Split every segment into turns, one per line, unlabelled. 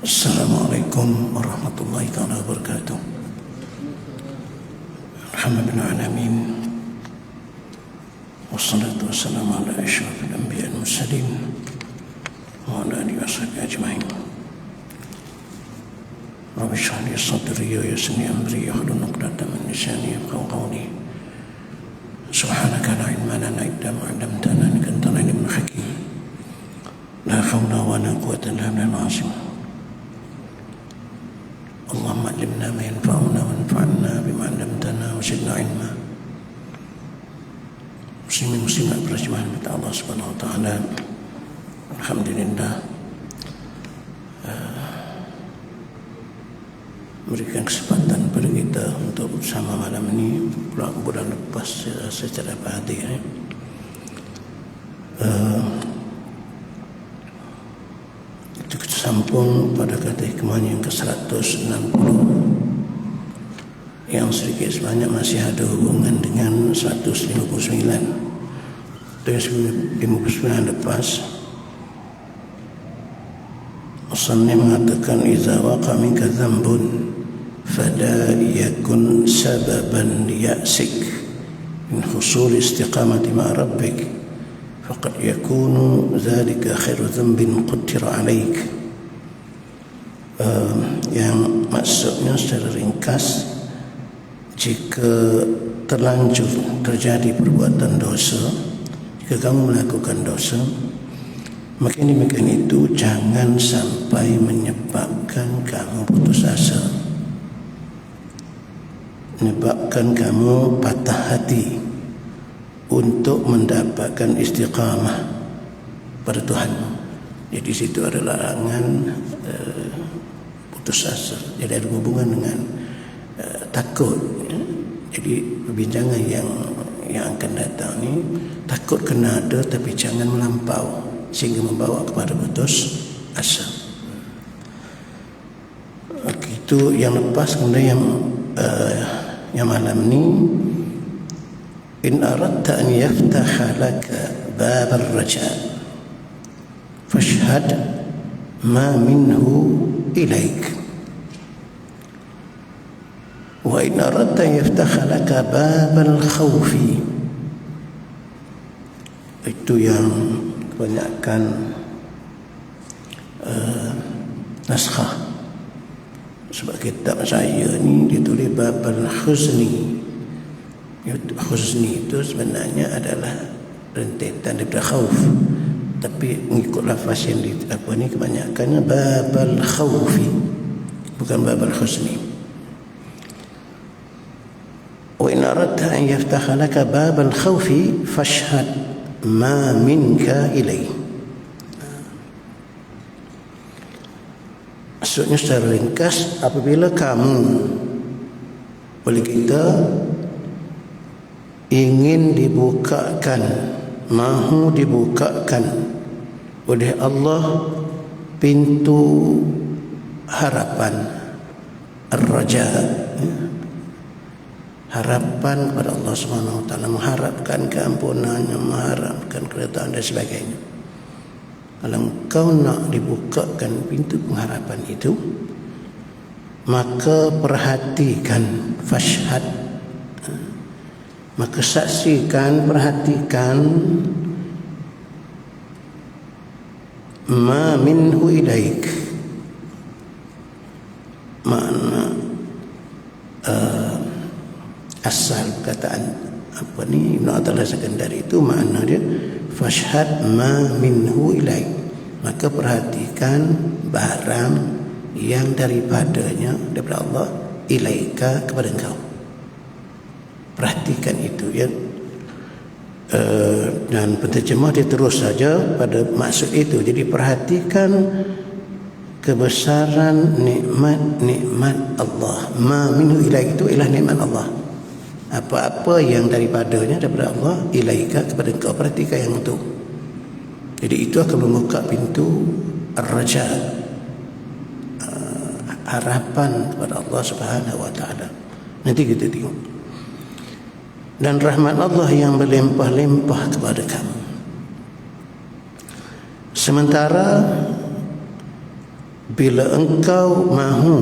Assalamualaikum warahmatullahi wabarakatuh. Alhamdulillah alamin. Wassalatu wassalamu ala asyrafil anbiya'i wal mursalin wa ala alihi washabihi ajma'in. Rabbi shrah li sadri wa yassir li amri wahlul 'uqdatam min lisani yafqahu qawli. Subhanaka la ilma lana illa ma 'allamtana innaka antal alimul hakim. La hawla wa la quwwata illa billahil azim. Allahumma allimna ma yanfa'una wanfa'na bima 'allamtana wa zidna ilma. Muslimin muslimat berjemaah minta Allah Subhanahu wa taala. Alhamdulillah berikan kesempatan pada kita untuk bersama malam ini. Bulan lepas secara berhati itu kita sambung pada kata hikmah yang ke-160 yang sedikit sebanyak masih ada hubungan dengan 159. Itu yang 59 lepas Musannif mengatakan iza waqa minka dhanbun fala yakun sababan liya'sik min husul istiqamati ma rabbik faqad yakunu dhalika khairu dhanbin qutira alaik. Yang maksudnya secara ringkas, jika terlanjur terjadi perbuatan dosa, jika kamu melakukan dosa, maka demikian itu jangan sampai menyebabkan kamu putus asa, menyebabkan kamu patah hati untuk mendapatkan istiqamah pada Tuhanmu. Jadi situ ada larangan putus asa. Jadi ada hubungan dengan takut. Jadi perbincangan yang akan datang ni, takut kena ada tapi jangan melampau sehingga membawa kepada putus asa. Itu yang lepas. Kemudian yang malam ni, in aradta an yaftaha laka bab ar-raja fashhad ma minhu ilaik, wa in aradta an yaftaha laka bab al-khawfi. Itu yang kebanyakan naskah. Sebab kitab saya ni ditulis bab al-khuzni. Khuzni itu sebenarnya adalah rentetan daripada khauf, tapi mengikut lafaz yang ni kebanyakannya bab al-khawfi, bukan bab al-khuzni. Wa in aradta an yaftaha laka bab al-khawfi fashhad ma minka ilai. Maksudnya secara ringkas, apabila kamu oleh kita ingin dibukakan, mahu dibukakan oleh Allah pintu harapan, ar-raja, harapan kepada Allah Subhanahu wa taala, mengharapkan keampunannya, mengharapkan keredaan dan sebagainya. Kalau engkau nak dibukakan pintu pengharapan itu, maka perhatikan, fashhad, maka saksikan, perhatikan ma minhu ilaik. Makna asal perkataan apa ni Ibn Athaillah Sekandari itu, makna dia fashhad ma minhu ilaik, maka perhatikan barang yang daripadanya, daripada Allah, ilaika, kepada engkau. Perhatikan itu ya. Dan penterjemah dia terus saja pada maksud itu. Jadi perhatikan kebesaran nikmat Allah. Ma minhu ilaik itu ialah nikmat Allah. Apa-apa yang daripadanya daripada Allah, ilaika, kepada engkau, perhatikan yang itu. Jadi itu akan membuka pintu ar-raja, harapan kepada Allah Subhanahu wa taala. Nanti kita tengok. Dan rahmat Allah yang berlimpah-limpah kepada kamu. Sementara bila engkau mahu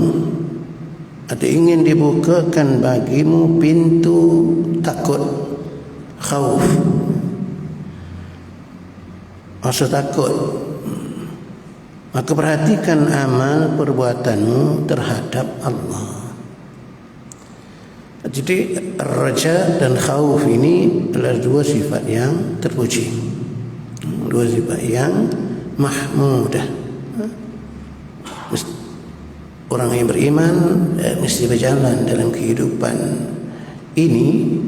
atau ingin dibukakan bagimu pintu takut, khauf, rasa takut, maka perhatikan amal perbuatanmu terhadap Allah. Jadi raja dan khauf ini adalah dua sifat yang terpuji, dua sifat yang mahmudah. Orang yang beriman mesti berjalan dalam kehidupan ini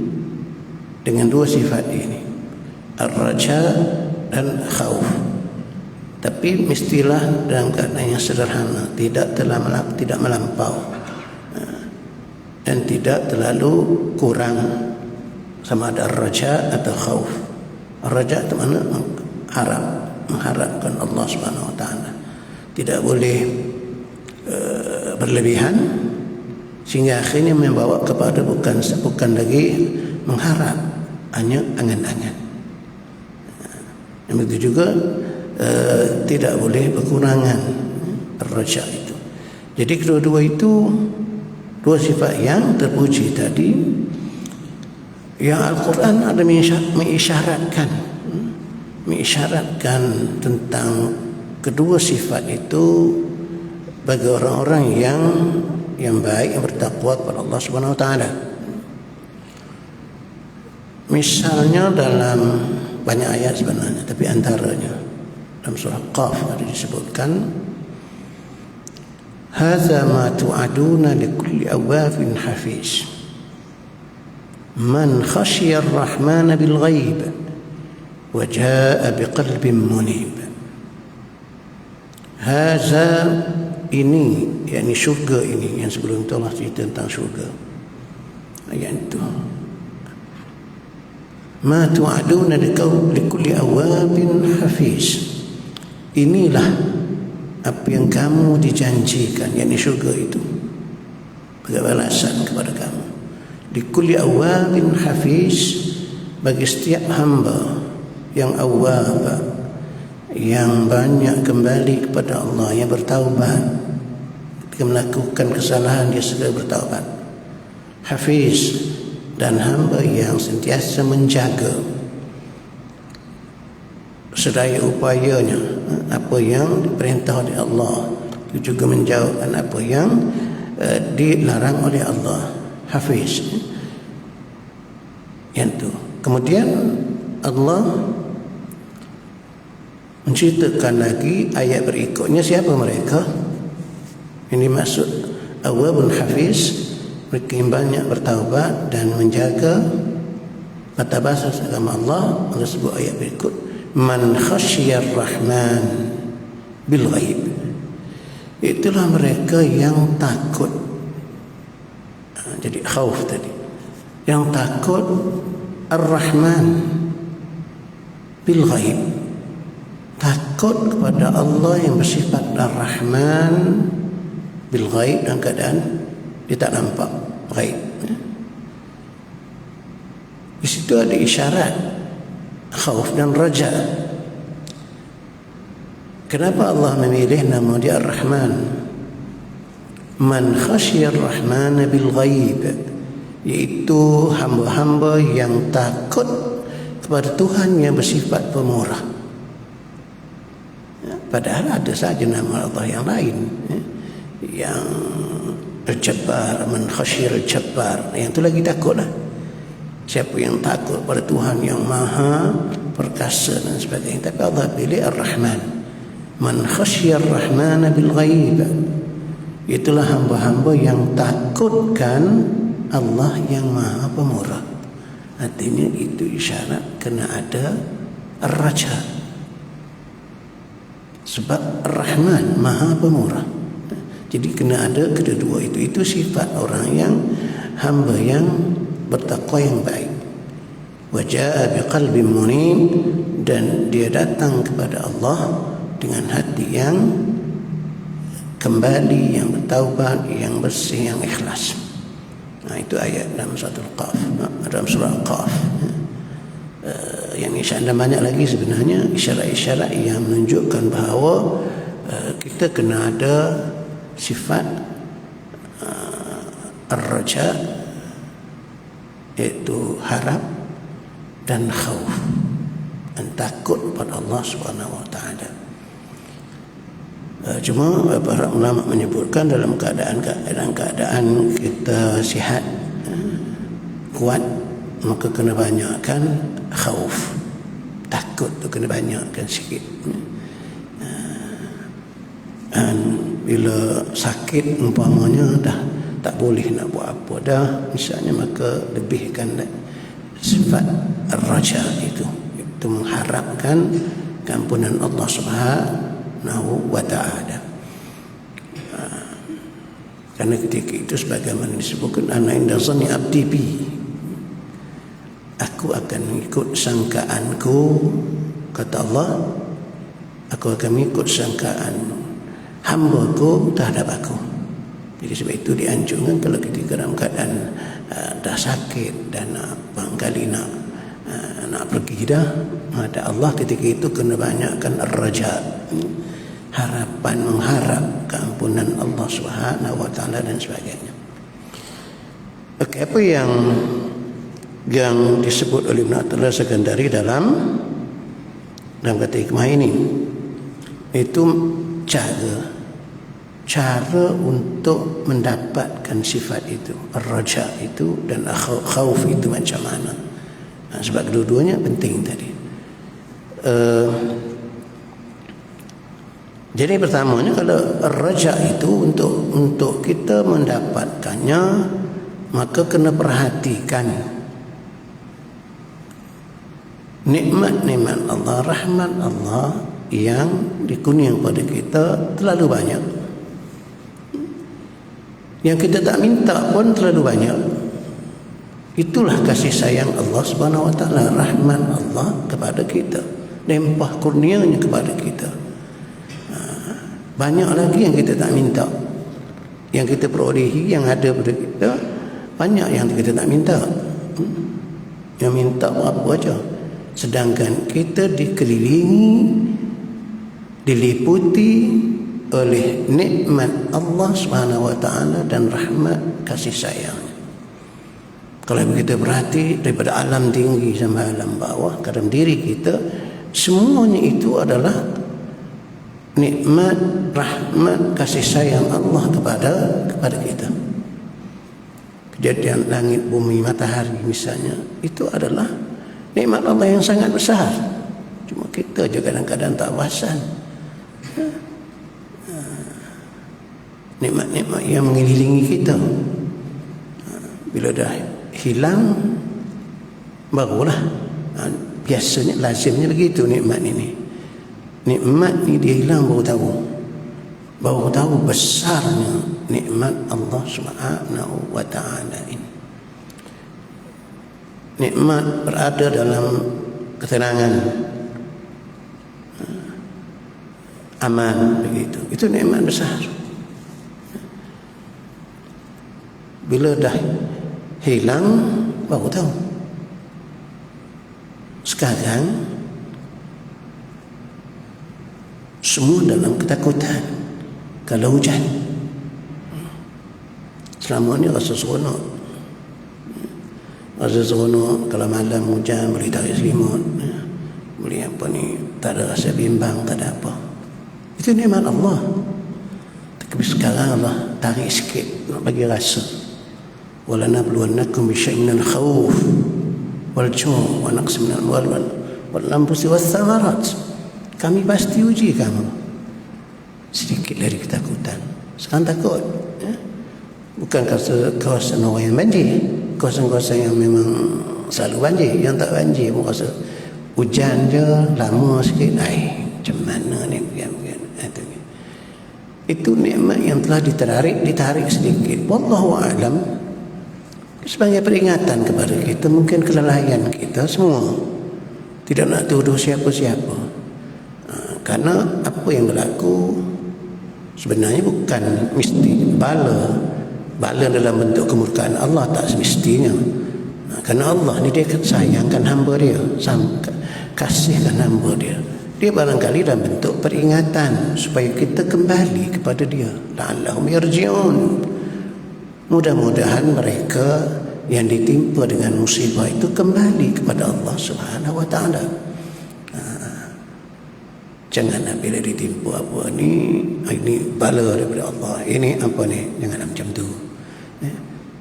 dengan dua sifat ini, ar-raja dan khauf. Tapi mestilah dalam keadaan yang sederhana, tidak melampau dan tidak terlalu kurang, sama ada raja atau khauf. Raja itu mana? Mengharapkan Allah Subhanahu wa taala. Tidak boleh berlebihan sehingga akhirnya membawa kepada bukan lagi mengharap, hanya angan-angan. Begitu juga tidak boleh berkurangan raja itu. Jadi kedua-dua itu dua sifat yang terpuji tadi yang Al-Quran ada mengisyaratkan tentang kedua sifat itu bagi orang-orang yang baik, yang bertakwa kepada Allah Subhanahu wa taala. Misalnya dalam banyak ayat sebenarnya, tapi antaranya dalam surah Qaf ada disebutkan, hadza ma tu'aduna likulli awwabin hafiz man khashiya ar-rahmana bil ghaib wa jaa'a biqalbin munib. Hadza ini, yakni syurga ini, yang sebelum itu Allah cerita tentang syurga. Ayat itu, ma tu'aduna likulli awabin hafiz, inilah apa yang kamu dijanjikan, yakni syurga itu, sebagai balasan kepada kamu. Likulli awabin hafiz, bagi setiap hamba yang awab, yang banyak kembali kepada Allah, yang bertaubat. Ketika melakukan kesalahan dia segera bertaubat. Hafiz, dan hamba yang sentiasa menjaga sedaya upayanya apa yang diperintah oleh Allah, juga menjauhkan apa yang dilarang oleh Allah. Hafiz, yang itu. Kemudian Allah menceritakan lagi ayat berikutnya siapa mereka. Ini maksud awabun hafiz, mereka yang banyak bertaubat dan menjaga mata basas agama Allah. Allah sebut ayat berikut, man khasyiyar rahman bil ghaib, itulah mereka yang takut. Jadi khauf tadi, yang takut ar-rahman bil ghaib, takut kepada Allah yang bersifat ar-rahman bil ghaib, dalam keadaan dia tak nampak ghaib. Di situ ada isyarat khauf dan raja. Kenapa Allah memilih nama dia Ar-Rahman? Man khasyiyar rahmana bil ghaib, yaitu hamba-hamba yang takut kepada Tuhan yang bersifat pemurah. Padahal ada saja nama Allah yang lain, yang Al-Jabbar, man khasyiyal Jabbar, yang itu lagi takutlah. Siapa yang takut pada Tuhan yang maha perkasa dan sebagainya. Tapi Allah pilih Ar-Rahman, man khasyiyar rahmana bil ghaib, itulah hamba-hamba yang takutkan Allah yang maha pemurah. Artinya itu isyarat kena ada Ar-Raja, sebab Ar-Rahman maha pemurah. Jadi kena ada kedua itu. Itu sifat orang yang hamba yang bertakwa yang baik. Wa jaa biqalbin munib, dan dia datang kepada Allah dengan hati yang kembali, yang bertaubat, yang bersih, yang ikhlas. Nah, itu ayat dalam surah Al-Qaf, dalam surah Al-Qaf. Yang isyarat banyak lagi sebenarnya, isyarat-isyarat yang menunjukkan bahawa kita kena ada sifat ar-raja, iaitu harap dan khauf, dan takut pada Allah Subhanahu wa taala. Cuma para ulama menyebutkan dalam keadaan kita sihat, kuat, maka kena banyakkan khauf, takut tu kena banyakkan sikit. Dan bila sakit umpamanya dah tak boleh nak buat apa dah misalnya, maka lebihkan sifat ar-raja, itu mengharapkan keampunan Allah Subhanahu wa ta'ala. Karena ketika itu sebagaimana disebutkan, ana inda zanni abdi bi, aku akan mengikut sangkaanku, kata Allah, aku akan mengikut sangkaan hamba-Ku terhadap aku. Jadi sebab itu dianjurkan kalau kita dalam keadaan dah sakit dan barangkali nak pergi dah ada Allah, ketika itu kena banyakkan ar-raja, harapan, mengharap keampunan Allah Subhanahu wa taala dan sebagainya. Okey, apa yang disebut oleh Ibn Athaillah Sekandari dalam kata hikmah ini, itu cara untuk mendapatkan sifat itu, ar-raja itu dan khauf itu macam mana. Sebab kedua-duanya penting tadi. Jadi pertamanya, kalau ar-raja itu untuk kita mendapatkannya, maka kena perhatikan nikmat-nikmat Allah, rahmat Allah yang dikurniakan kepada kita terlalu banyak. Yang kita tak minta pun terlalu banyak. Itulah kasih sayang Allah Subhanahu wa taala, rahmat Allah kepada kita, limpah kurnianya kepada kita. Banyak lagi yang kita tak minta, yang kita perolehi, yang ada pada kita banyak yang kita tak minta. Yang minta apa aja. Sedangkan kita dikelilingi, diliputi oleh nikmat Allah Subhanahu wa taala dan rahmat kasih sayangnya. Kalau kita perhati daripada alam tinggi sampai alam bawah, ke dalam diri kita, semuanya itu adalah nikmat, rahmat, kasih sayang Allah kepada kita. Kejadian langit, bumi, matahari misalnya, itu adalah nikmat Allah yang sangat besar. Cuma kita je kadang-kadang tak perasan. Nikmat-nikmat yang mengelilingi kita, bila dah hilang barulah, biasanya lazimnya begitu. Nikmat ni dia hilang baru tahu besarnya nikmat Allah Subhanahu wa taala ini. Nikmat berada dalam ketenangan, aman, begitu. Itu nikmat besar. Bila dah hilang baru tahu. Sekarang semua dalam ketakutan. Kalau hujan, selama ni rasa seronok. Rasa seronok kalau malam hujan, boleh tarik selimut, boleh apa ni, tak ada rasa bimbang, tak ada apa. Itu nikmat Allah. Tapi sekarang Allah tarik sikit, nak bagi rasa. وَلَنَبْلُوَنَّكُمْ بِشَيْءٍ مِنَ الْخَوْفِ وَالْجُوعِ وَنَقْصٍ مِنَ الْأَمْوَالِ وَالْأَنْفُسِ وَالثَّمَرَاتِ. Kami pasti uji kamu sedikit dari ketakutan. Sekarang takut, bukan kawasan orang yang banjir, kawasan-kawasan yang memang selalu banjir. Yang tak banjir pun rasa hujan je lama sikit, macam mana ni, itu nikmat yang telah ditarik sedikit. Wallahu a'lam. Sebagai peringatan kepada kita, mungkin kelelahan kita semua, tidak nak tuduh siapa-siapa. Karena apa yang berlaku sebenarnya bukan mesti bala dalam bentuk kemurkaan Allah, tak semestinya. Karena Allah ni dia sayangkan hamba dia, kasihkan hamba dia. Dia barangkali dalam bentuk peringatan supaya kita kembali kepada dia. La'allahum yarji'un. Mudah-mudahan mereka yang ditimpa dengan musibah itu kembali kepada Allah Subhanahu wa taala. Jangan bila ditimpa apa ni, ini bala daripada Allah, ini apa ni, jangan macam tu.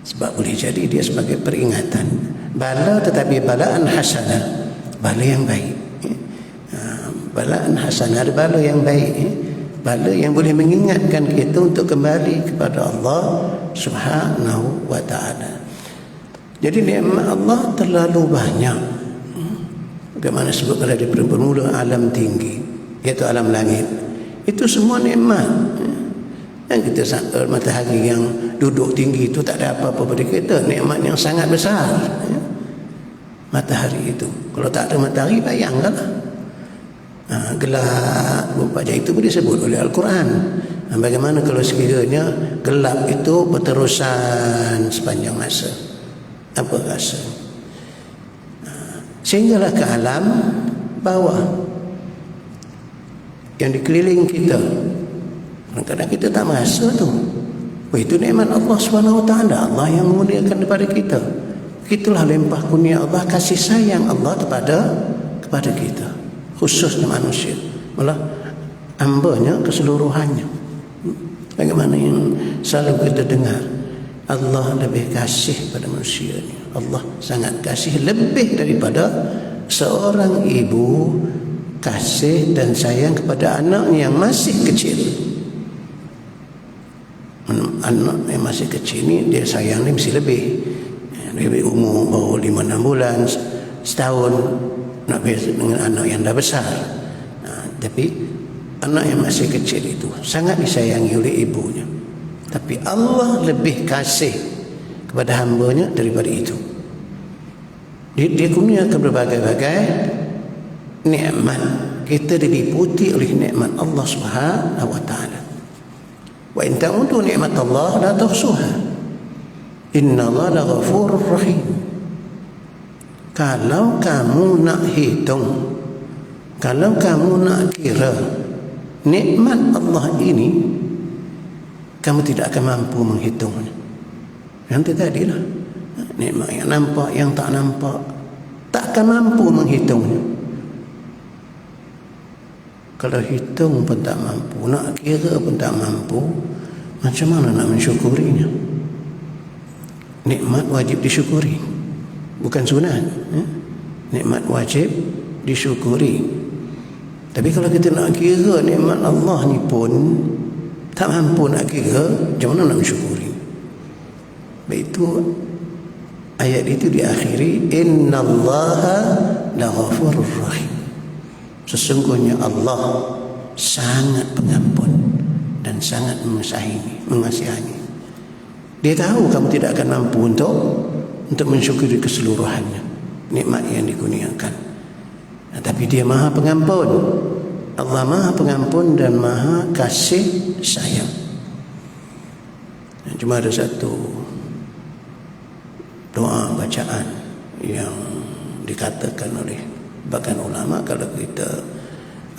Sebab boleh jadi dia sebagai peringatan. Bala tetapi balaan hasanah, bala yang baik. Balaan hasanah, bala yang baik, bala yang boleh mengingatkan kita untuk kembali kepada Allah Subhanahu wa taala. Jadi nikmat Allah terlalu banyak. Bagaimana sebutkan di bermula alam tinggi, iaitu alam langit. Itu semua nikmat. Yang kita matahari yang duduk tinggi itu tak ada apa-apa pada kita, nikmat yang sangat besar. Matahari itu, kalau tak ada matahari, bayangkanlah. Gelap 24 jam itu pun disebut oleh Al-Quran. Bagaimana kalau sekiranya gelap itu berterusan sepanjang masa? Apa rasa? Sehinggalah ke alam bawah yang dikeliling kita. Kadang-kadang kita tak merasa tu. Itu nikmat Allah SWT. Allah yang memuliakan kepada kita. Itulah limpah kurnia Allah, kasih sayang Allah kepada kita, khususnya manusia, malah hambanya keseluruhannya. Bagaimana yang selalu kita dengar, Allah lebih kasih pada manusia ini. Allah sangat kasih, lebih daripada seorang ibu kasih dan sayang kepada anaknya yang masih kecil. Anak yang masih kecil ni dia sayang ni mesti lebih umur baru 5-6 bulan, setahun, nak beza dengan anak yang dah besar. Tapi anak yang masih kecil itu sangat disayangi oleh ibunya. Tapi Allah lebih kasih kepada hambanya daripada itu. Dia kurniakan berbagai-bagai nikmat. Kita diliputi oleh nikmat Allah Subhanahu wa taala. Wa in ta'udu nikmat Allah la tuhsuha. Inna Allah la ghafurur rahim. Kalau kamu nak hitung, kalau kamu nak kira nikmat Allah ini, kamu tidak akan mampu menghitungnya. Nanti tadilah, nikmat yang nampak, yang tak nampak, tak akan mampu menghitungnya. Kalau hitung pun tak mampu, nak kira pun tak mampu, macam mana nak mensyukurinya? Nikmat wajib disyukuri, bukan sunat. Nikmat wajib disyukuri. Tapi kalau kita nak kira nikmat Allah ni pun tak mampu nak kira, macam mana nak mensyukuri? Itu ayat itu diakhiri innallaha laghafurur rahim. Sesungguhnya Allah sangat pengampun dan sangat mengasihi. Dia tahu kamu tidak akan mampu untuk mensyukuri keseluruhannya nikmat yang dikurniakan. Tapi dia Maha Pengampun. Allah Maha Pengampun dan Maha Kasih Sayang. Cuma ada satu doa bacaan yang dikatakan oleh bahkan ulama, kalau kita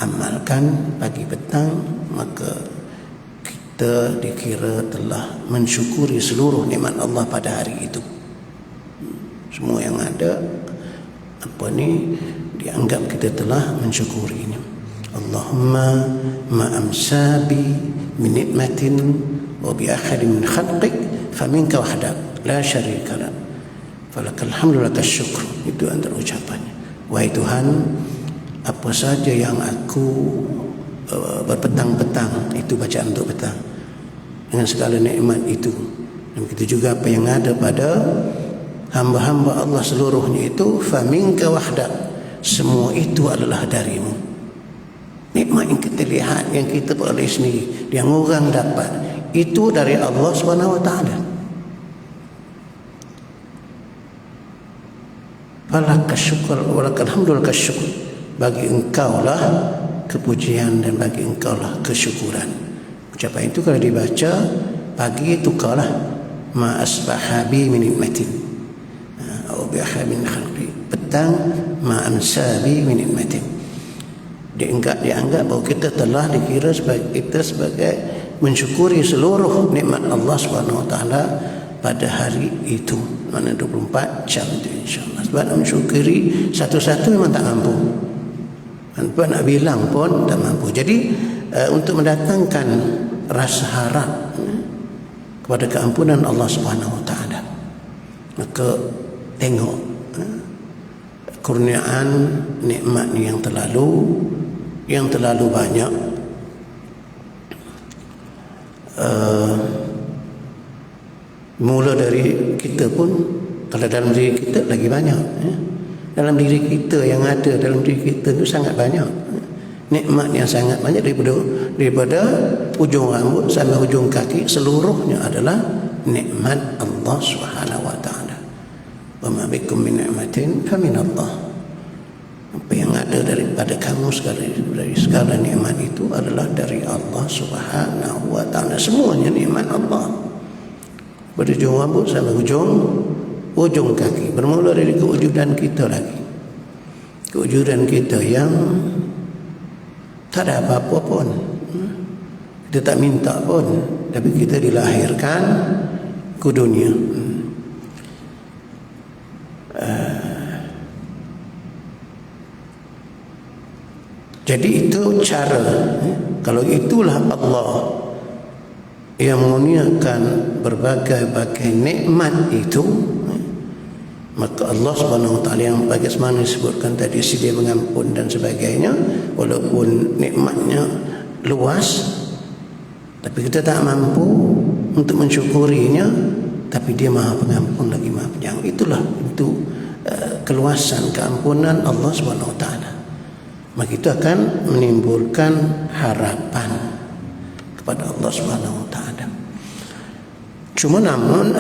amalkan pagi petang, maka kita dikira telah mensyukuri seluruh nikmat Allah pada hari itu. Semua yang ada dianggap kita telah mensyukurinya. Allahumma ma amsabi min nikmatin wa bi ahadin min khalqik faminka wahdak la syarika lak falakal hamdu lakal syukr. Itu antara ucapannya. Wahai Tuhan, apa saja yang aku berpetang-petang, itu bacaan untuk petang, dengan segala nikmat itu, dan begitu juga apa yang ada pada hamba-hamba Allah seluruhnya itu, faminka wahdak, semua itu adalah darimu. Nikmat yang kita lihat, yang kita peroleh sendiri, yang orang dapat, itu dari Allah Subhanahu wa taala. Falakal syukur walakal hamdu lakal syukur. Bagi engkaulah kepujian dan bagi engkaulah kesyukuran. Ucapan itu kalau dibaca pagi itu kalah ma asbaha bi min nikmatin atau bi ahadin khalqi, petang ma amsa bi min nikmatin. dianggap bahawa kita telah dikira sebagai mensyukuri seluruh nikmat Allah Subhanahu Wa Taala pada hari itu, mana 24 jam itu insya-Allah. Sebab nak mensyukuri satu-satu memang tak mampu. Tanpa nak bilang pun tak mampu. Jadi untuk mendatangkan rasa harap kepada keampunan Allah Subhanahu Wa Taala, maka tengok kurniaan nikmat yang terlalu banyak. Mula dari kita pun, kalau dalam diri kita lagi banyak, dalam diri kita yang ada dalam diri kita itu sangat banyak nikmat yang sangat banyak, daripada ujung rambut sampai ujung kaki seluruhnya adalah nikmat Allah Subhanahu Wa Taala. Wa ma bikum min ni'matin fa min Allah. Apa yang ada daripada kamu dari segala nikmat itu adalah dari Allah Subhanahu Wa Taala. Semuanya nikmat Allah. Pada ujung rambut sampai ujung kaki. Bermula dari kewujudan kita lagi. Kewujudan kita yang tak ada apa-apa pun. Kita tak minta pun, tapi kita dilahirkan ke dunia. Jadi itu cara. Kalau itulah Allah yang mengurniakan berbagai-bagai nikmat itu, maka Allah Subhanahu Wa Taala yang bagaimana disebutkan tadi, sedia mengampun dan sebagainya, walaupun nikmatnya luas, tapi kita tak mampu untuk mensyukurinya, tapi dia Maha Pengampun lagi Maha Penyayang. Itulah itu keluasan keampunan Allah Subhanahu Wa Taala. Maka itu akan menimbulkan harapan kepada Allah Subhanahu Wa Taala. Cuma namun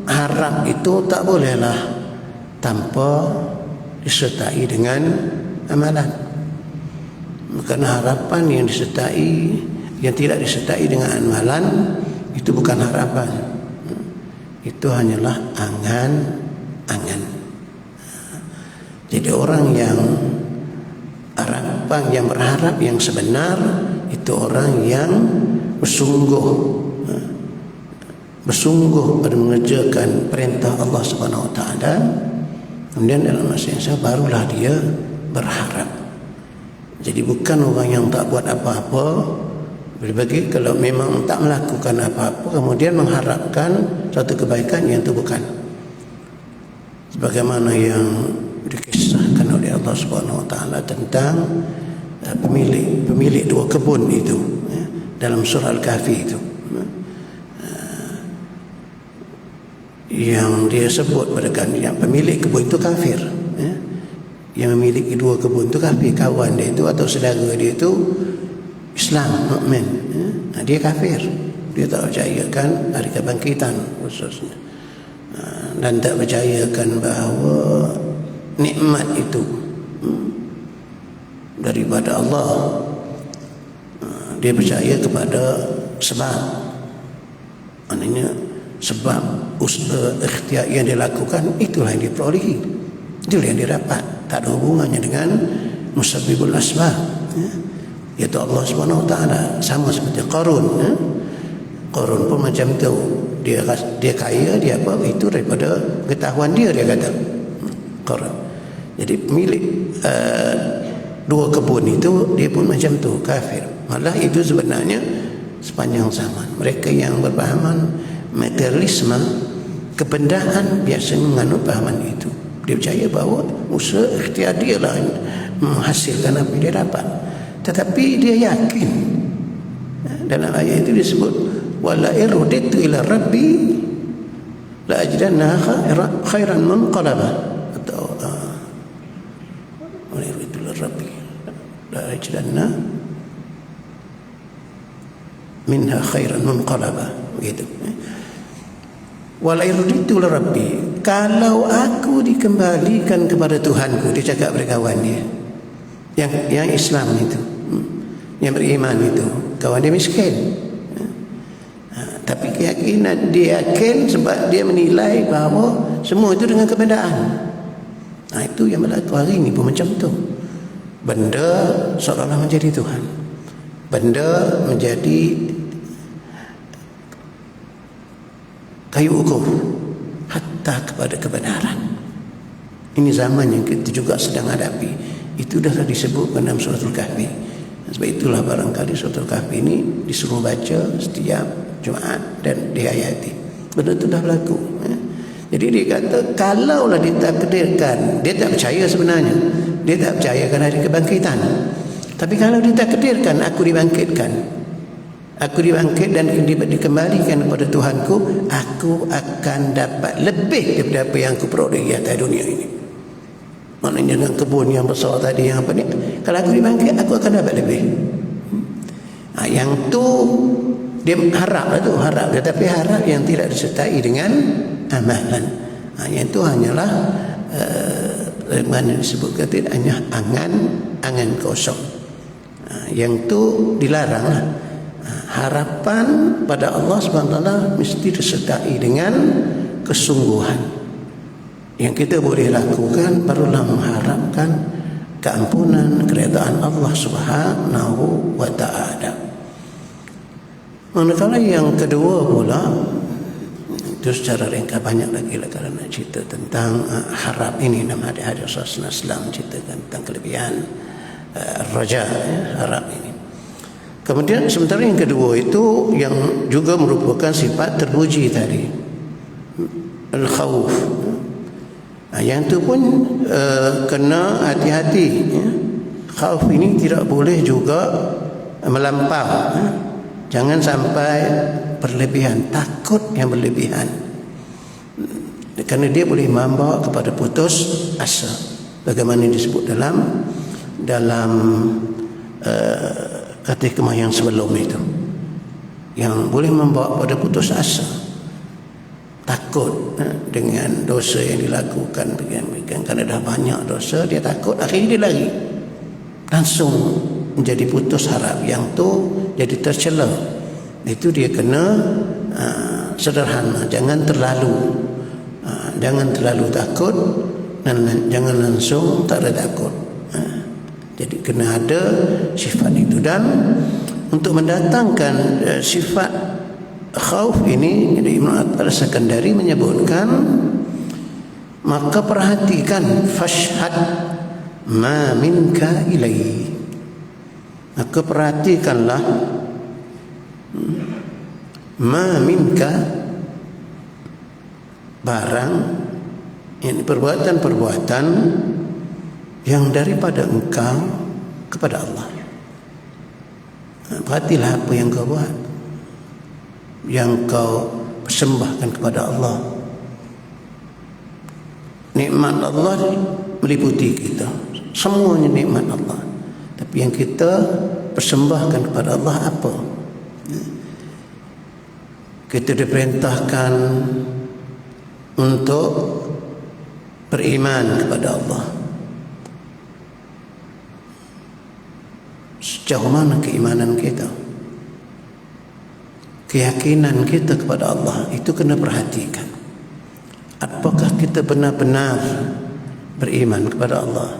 harap itu tak bolehlah tanpa disertai dengan amalan. Karena harapan yang tidak disertai dengan amalan itu bukan harapan. Itu hanyalah angan-angan. Jadi orang yang berharap yang sebenar itu orang yang bersungguh pada mengerjakan perintah Allah Subhanahu Wa Taala. Kemudian dalam masa yang sama barulah dia berharap. Jadi bukan orang yang tak buat apa-apa, berbagi kalau memang tak melakukan apa-apa kemudian mengharapkan suatu kebaikan, yang itu bukan. Sebagaimana yang dikisahkan oleh Allah Subhanahu Wa Taala tentang pemilik dua kebun itu, dalam surah Al-Kahfi itu, yang dia sebut pada yang pemilik kebun itu kafir, yang memiliki dua kebun itu kafir, kawan dia itu atau saudara dia itu Islam, mukmin, dia kafir, dia tak percayakan hari kebangkitan khususnya, dan tak percayakan bahawa nikmat itu daripada Allah. Dia percaya kepada sebab, maknanya sebab usaha ikhtiar yang dilakukan itulah yang diperolehi, itulah yang didapat, tak ada hubungannya dengan musabbibul asbab, iaitu Allah Subhanahu Wa Taala. Sama seperti Qarun, Qarun pun macam tu, dia kaya, dia apa, itu daripada pengetahuan dia kata Qarun. Jadi pemilik dua kebun itu dia pun macam tu, kafir. Malah itu sebenarnya sepanjang zaman mereka yang berpahaman materialisme, kebendaan, biasanya menganut pahaman itu. Dia percaya bahawa usaha ikhtiar dia lah menghasilkan apa yang dia dapat. Tetapi dia yakin, dalam ayat itu disebut wala irudittu ila rabbi la ajidanna khairan munqalaba, atau wala irudittu ila rabbi la ajidanna minha khairan munqalaba, begitu. Wala irudittu ila rabbi, kalau aku dikembalikan kepada Tuhanku, dia cakap pada kawan dia yang Islam itu, yang beriman itu, kawan dia miskin, tapi keyakinan dia yakin sebab dia menilai bahawa semua itu dengan kebendaan. Itu yang berlaku hari ini pun macam tu. Benda seolah-olah menjadi Tuhan. Benda menjadi kayu ukur hatta kepada kebenaran. Ini zaman yang kita juga sedang hadapi. Itu dah disebutkan dalam surah Al-Kahfi. Sebab itulah barangkali surah Al-Kahfi ini disuruh baca setiap Jumaat dan dihayati. Benda itu dah berlaku. Jadi dia kata, kalaulah ditakdirkan, dia tak percaya sebenarnya. Dia tak percaya akan ada kebangkitan. Tapi kalau ditakdirkan aku dibangkitkan, aku dibangkit dan dikembalikan kepada Tuhanku, aku akan dapat lebih daripada apa yang aku peroleh di atas dunia ini. Maknanya dengan kebun yang besar tadi, yang apa ni, kalau aku dibangkit aku akan dapat lebih. Yang tu dia harap lah tu, harap, tetapi harap yang tidak disertai dengan amalan. Yang itu hanyalah mana disebut kata hanya angan kosong. Yang tu dilarang lah. Harapan pada Allah SWT mesti disertai dengan kesungguhan. Yang kita boleh lakukan barulah mengharapkan keampunan, keredaan Allah Subhanahu wa ta'ala. Manakala yang kedua pula, itu secara ringkas banyak lagi lah kalau nak cerita tentang harap ini. Nama hadis Rasulullah SAW ceritakan tentang kelebihan raja, harap ini. Kemudian sementara yang kedua itu yang juga merupakan sifat terpuji tadi, al-khawf. Yang itu pun kena hati-hati. Khauf ini tidak boleh juga melampau. Jangan sampai berlebihan, takut yang berlebihan, kerana dia boleh membawa kepada putus asa. Bagaimana disebut dalam kategori yang sebelum itu, yang boleh membawa pada putus asa. Takut dengan dosa yang dilakukan, kerana dah banyak dosa, dia takut, akhirnya dia lari, langsung menjadi putus harap. Yang tu jadi tercela. Itu dia kena sederhana, jangan terlalu takut dan jangan langsung tak ada takut. Jadi kena ada sifat itu. Dan untuk mendatangkan sifat khauf ini, Ibn Al-Sakandari menyebutkan, maka perhatikan fashhad ma minka ilai. Maka perhatikanlah ma minka, barang ini, perbuatan-perbuatan yang daripada engkau kepada Allah. Perhatilah apa yang kau buat, yang kau persembahkan kepada Allah. Nikmat Allah meliputi kita, semuanya nikmat Allah. Tapi yang kita persembahkan kepada Allah apa? Kita diperintahkan untuk beriman kepada Allah. Sejauh mana keimanan kita, keyakinan kita kepada Allah, itu kena perhatikan. Apakah kita benar-benar beriman kepada Allah,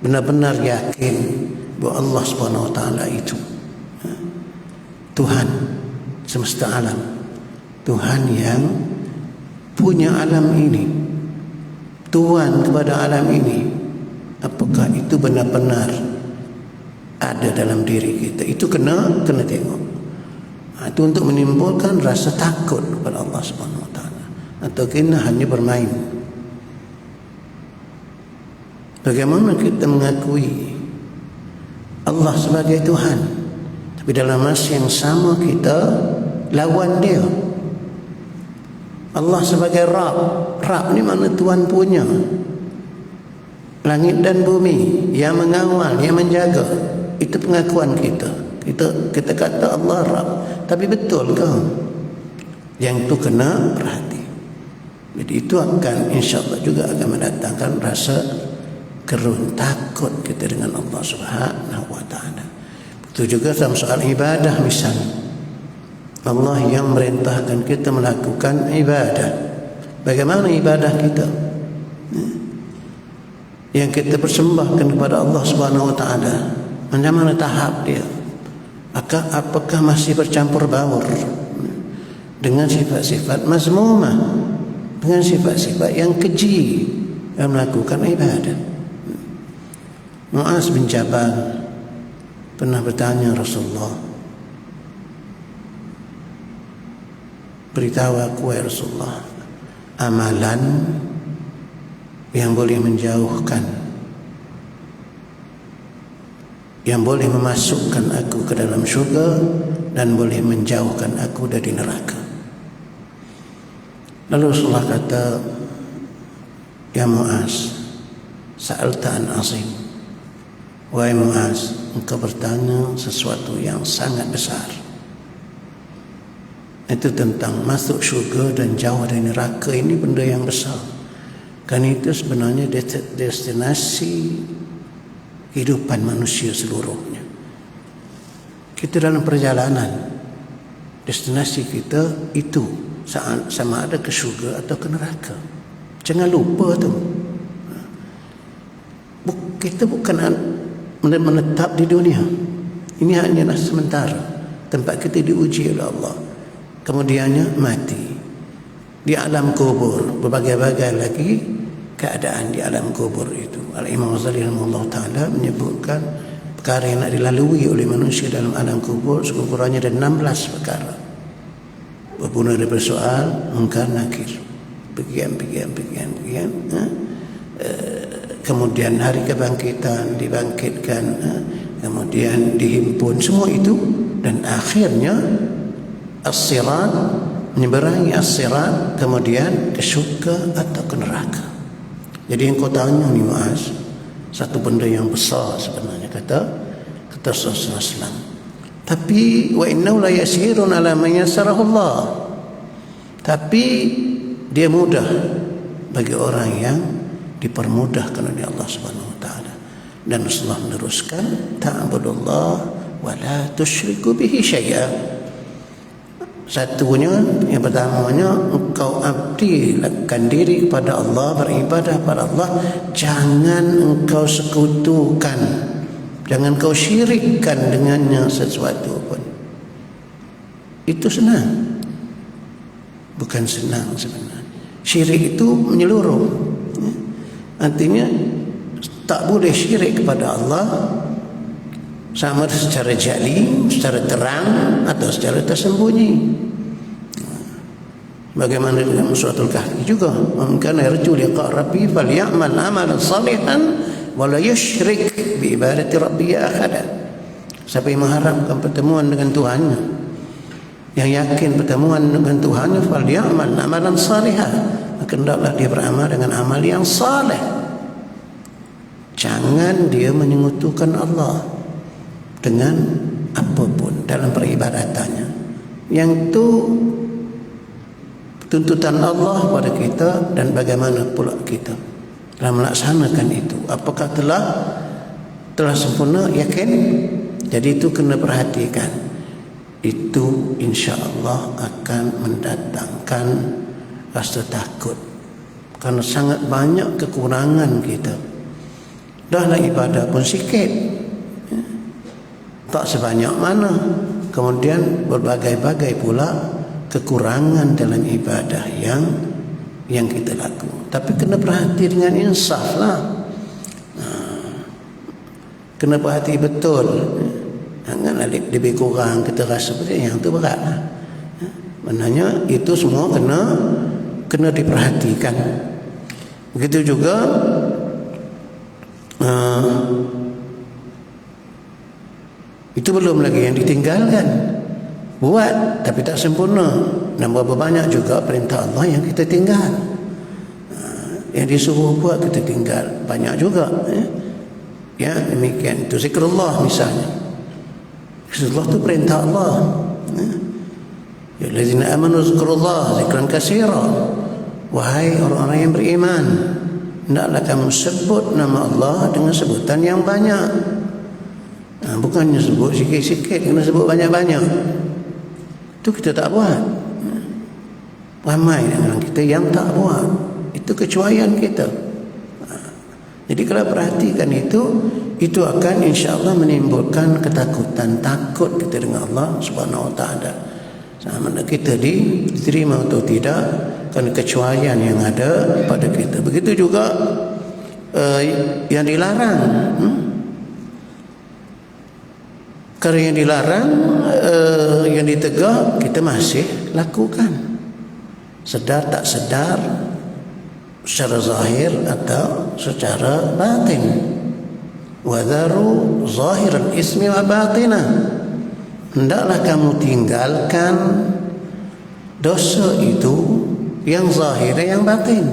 benar-benar yakin bahawa Allah Subhanahu wa ta'ala itu Tuhan semesta alam, Tuhan yang punya alam ini, Tuhan kepada alam ini. Apakah itu benar-benar ada dalam diri kita? Itu kena tengok. Itu untuk menimbulkan rasa takut kepada Allah Subhanahu wa ta'ala. Atau kena hanya bermain. Bagaimana kita mengakui Allah sebagai Tuhan, tapi dalam masa yang sama kita lawan dia. Allah sebagai Rabb. Rabb ni mana Tuhan punya langit dan bumi, yang mengawal, yang menjaga. Itu pengakuan kita. Kita kata Allah Rabb, tapi betul ke? Yang itu kena perhati. Jadi itu akan, insya-Allah juga akan mendatangkan rasa gerun, takut kita dengan Allah Subhanahu wa ta'ala. Itu juga dalam soal ibadah misalnya. Allah yang merintahkan kita melakukan ibadah. Bagaimana ibadah kita? yang kita persembahkan kepada Allah Subhanahu wa taala, macam mana tahap dia? Apakah masih bercampur baur dengan sifat-sifat mazmumah, dengan sifat-sifat yang keji dalam melakukan ibadat? Muaz bin Jabal pernah bertanya Rasulullah, beritahu aku ya Rasulullah, amalan yang boleh menjauhkan, yang boleh memasukkan aku ke dalam syurga dan boleh menjauhkan aku dari neraka. Lalu Rasulullah kata, ya Muaz, sa'alta an azim. Wahai Muaz, engkau bertanya sesuatu yang sangat besar. Itu tentang masuk syurga dan jauh dari neraka. Ini benda yang besar. Karena itu sebenarnya destinasi kehidupan manusia seluruhnya. Kita dalam perjalanan, destinasi kita itu sama ada ke syurga atau ke neraka. Jangan lupa tu. Kita bukan menetap di dunia. Ini hanyalah sementara. Tempat kita diuji oleh Allah. Kemudiannya mati. Di alam kubur, berbagai-bagai lagi keadaan di alam kubur itu. Al-Imam Ghazali rahimahullah ta'ala menyebutkan perkara yang nak dilalui oleh manusia dalam alam kubur sekurang-kurangnya ada 16 perkara. Bermula daripada soal, munkar, nakir, bagian. Kemudian hari kebangkitan, dibangkitkan, kemudian dihimpun, semua itu, dan akhirnya as-sirat, menyeberangi as-sirat, kemudian ke syurga atau ke neraka. Jadi yang kau tanya ni Muaz, satu benda yang besar sebenarnya, kata Rasulullah SAW. Tapi wa innahu la yasirun ala man yassarahu Allah. Tapi dia mudah bagi orang yang dipermudahkan oleh Allah Subhanahu wa taala. Dan Rasulullah meneruskan, ta'budullah wa la tusyriku bihi syai'a. Satunya, yang pertamanya, engkau abdikan diri kepada Allah, beribadah kepada Allah, jangan engkau sekutukan, jangan kau syirikkan dengannya sesuatu pun. Itu senang, bukan senang sebenarnya. Syirik itu menyeluruh, artinya tak boleh syirik kepada Allah, sama secara jali, secara terang atau secara tersembunyi. Bagaimana dalam suratul Kahfi juga, man kana yarju liqa rabbi falyamal amalan salihan wa la yusyrik bi ibadati rabbi ahada. Siapa yang mengharapkan pertemuan dengan Tuhannya, yang yakin pertemuan dengan Tuhannya, falyamal amalan salihan, maka hendaklah dia beramal dengan amal yang saleh. Jangan dia menyekutukan Allah dengan apapun dalam peribadatannya. Yang itu tuntutan Allah pada kita, dan bagaimana pula kita dalam melaksanakan itu. Apakah telah sempurna, yakin? Jadi itu kena perhatikan. Itu insya-Allah akan mendatangkan rasa takut, karena sangat banyak kekurangan kita. Dahlah ibadah pun sikit, tak sebanyak mana. Kemudian berbagai-bagai pula kekurangan dalam ibadah yang kita lakukan. Tapi kena perhati dengan insaf lah. Kena perhati betul. Jangan lebih kurang kita rasa seperti yang tu berat lah. Maknanya itu semua kena diperhatikan. Begitu juga itu belum lagi yang ditinggalkan. Buat tapi tak sempurna. Dan berapa banyak juga perintah Allah yang kita tinggal. Yang disuruh buat kita tinggal banyak juga. Ya, demikian. Itu zikrullah misalnya. Zikrullah itu perintah Allah. Ya allazina amanu zikrullah zikran katsira. Wahai orang-orang yang beriman, hendaklah kamu sebut nama Allah dengan sebutan yang banyak. Bukannya sebut sikit-sikit, kena sebut banyak-banyak. Itu kita tak buat. Ramai orang kita yang tak buat. Itu kecuaian kita. Jadi kalau perhatikan itu akan insya-Allah menimbulkan ketakutan, takut kita dengan Allah Subhanahu Wa Taala. Sama ada kita diterima atau tidak, kan kecuaian yang ada pada kita. Begitu juga yang dilarang. Kalau yang dilarang, yang ditegak, kita masih lakukan. Sedar tak sedar, secara zahir atau secara batin. Wadharu zahiral ismi wa batinah. Hendaklah kamu tinggalkan dosa itu yang zahir dan yang batin.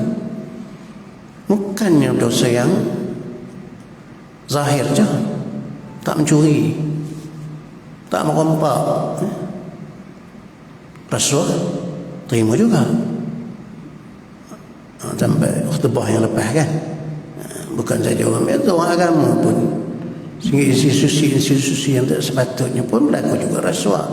Bukannya dosa yang zahir je, tak mencuri, tak merompak, rasuah terima juga. Sampai khutbah yang lepas kan, bukan saja orang itu, orang agama pun, sehingga institusi yang tak sepatutnya pun berlaku juga rasuah.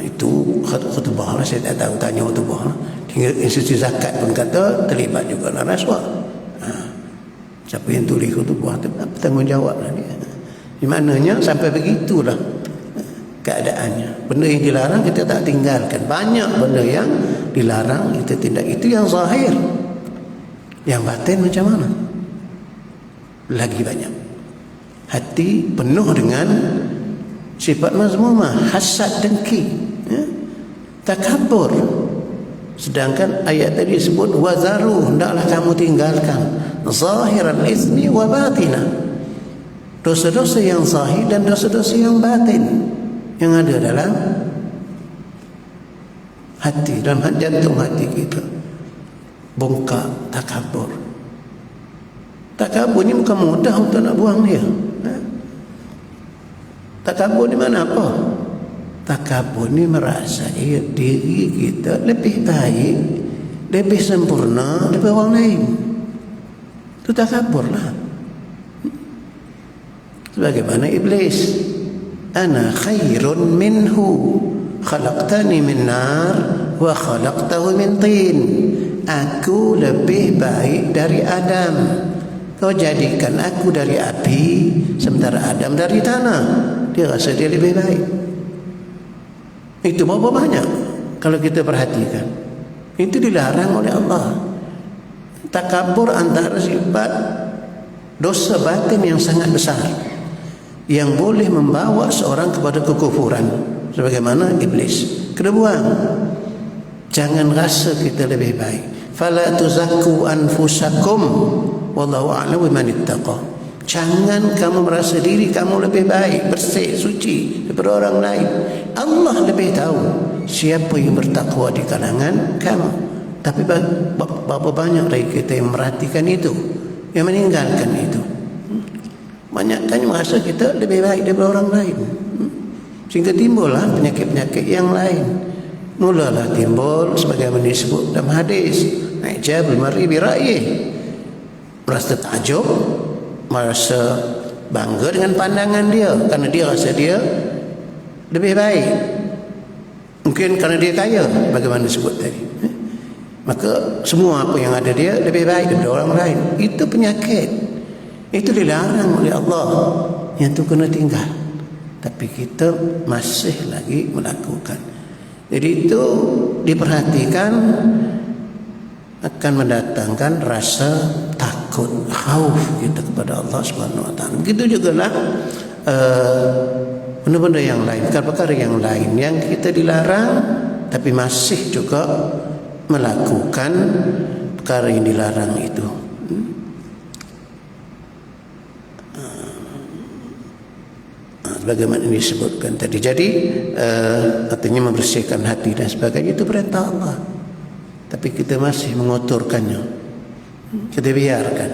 Itu khutbah lah, saya tak tahu, tanya khutbah lah. Hingga institusi zakat pun kata terlibat juga dalam rasuah. Siapa yang tulis khutbah tu bertanggungjawab lah dia. Di mananya sampai begitulah keadaannya. Benda yang dilarang kita tak tinggalkan. Banyak benda yang dilarang kita tindak. Itu yang zahir. Yang batin macam mana? Lagi banyak. Hati penuh dengan sifat mazmumah, hasad, dengki, takabur. Sedangkan ayat tadi sebut wazaru, hendaklah kamu tinggalkan zahiral ismi wa batinah. Dosa-dosa yang zahir dan dosa-dosa yang batin yang ada dalam hati, dalam jantung hati kita. Bongkak, takabur. Takabur ni bukan mudah untuk nak buang dia. Takabur ni mana apa? Takabur ni merasa diri kita lebih baik, lebih sempurna daripada orang lain. Itu takabur lah. Sebagaimana iblis, ana khairun minhu khalaqtani min nar wa khalaqtahu min tin. Aku lebih baik dari Adam, kau jadikan aku dari api, sementara Adam dari tanah. Dia rasa dia lebih baik. Itu berapa banyak kalau kita perhatikan. Itu dilarang oleh Allah. Takabur antara sifat dosa batin yang sangat besar, yang boleh membawa seorang kepada kekufuran, sebagaimana iblis. Kena buang. Jangan rasa kita lebih baik. Fala tuzakku anfusakum wallahu a'lamu biman ittaqa. Jangan kamu merasa diri kamu lebih baik, bersih, suci daripada orang lain. Allah lebih tahu siapa yang bertakwa di kalangan kamu. Tapi berapa banyak dari kita yang merhatikan itu, yang meninggalkan itu. Banyak kan merasa kita lebih baik daripada orang lain, sehingga timbullah penyakit-penyakit yang lain. Mulalah timbul sebagaimana disebut dalam hadis, ijabul mar'i bi ra'yih, merasa takjub, merasa bangga dengan pandangan dia, kerana dia rasa dia lebih baik. Mungkin kerana dia kaya, bagaimana disebut tadi, maka semua apa yang ada dia lebih baik daripada orang lain. Itu penyakit. Itu dilarang oleh Allah, yang itu kena tinggal. Tapi kita masih lagi melakukan. Jadi itu diperhatikan akan mendatangkan rasa takut, khauf kita kepada Allah Subhanahu Wa Taala. Begitu jugalah benda-benda yang lain, perkara yang lain yang kita dilarang, tapi masih juga melakukan perkara yang dilarang itu. Bagaimana disebutkan tadi. Jadi artinya membersihkan hati dan sebagainya, itu perintah Allah. Tapi kita masih mengotorkannya, kita biarkan.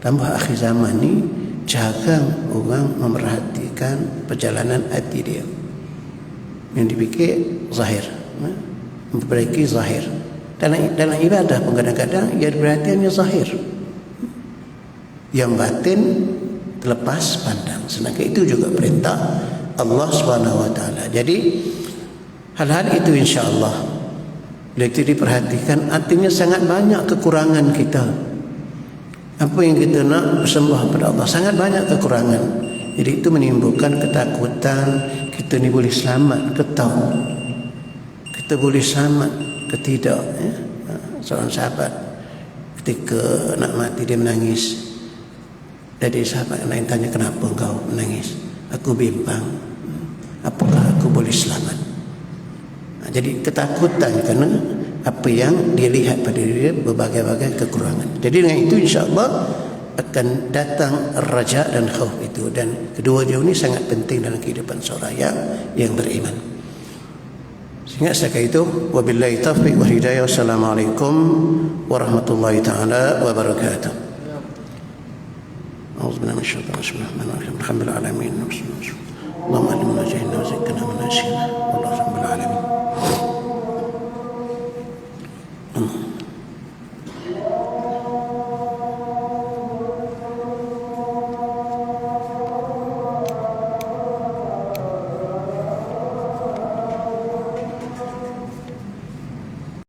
Tambah akhir zaman ni jarang orang memerhatikan perjalanan hati dia. Yang dipikir zahir, memperbaiki zahir. Dalam ibadah pun kadang-kadang ia perhatiannya zahir, yang batin terlepas pandang. Sedangkan itu juga perintah Allah Subhanahu Wa Taala. Jadi hal-hal itu insya-Allah Bila itu diperhatikan, artinya sangat banyak kekurangan kita. Apa yang kita nak bersembah pada Allah, sangat banyak kekurangan. Jadi itu menimbulkan ketakutan, kita ni boleh selamat ke tak? Kita boleh selamat ke tidak? Ya? Seorang sahabat ketika nak mati dia menangis. Jadi sahabat lain tanya, kenapa engkau menangis? Aku bimbang, apakah aku boleh selamat? Jadi ketakutan kerana apa yang dia lihat pada dia, berbagai-bagai kekurangan. Jadi dengan itu insya-Allah akan datang raja dan khauf itu, dan kedua dia ini sangat penting dalam kehidupan seorang yang beriman. Sehingga setakat itu, wabillahi taufiq wa hidayah. Wassalamualaikum warahmatullahi taala wabarakatuh. أعوذ بالله من الشيطان الرجيم. الحمد لله رب العالمين. اللهم علمنا ما جهلنا وذكرنا ما نسينا والله رب العالمين.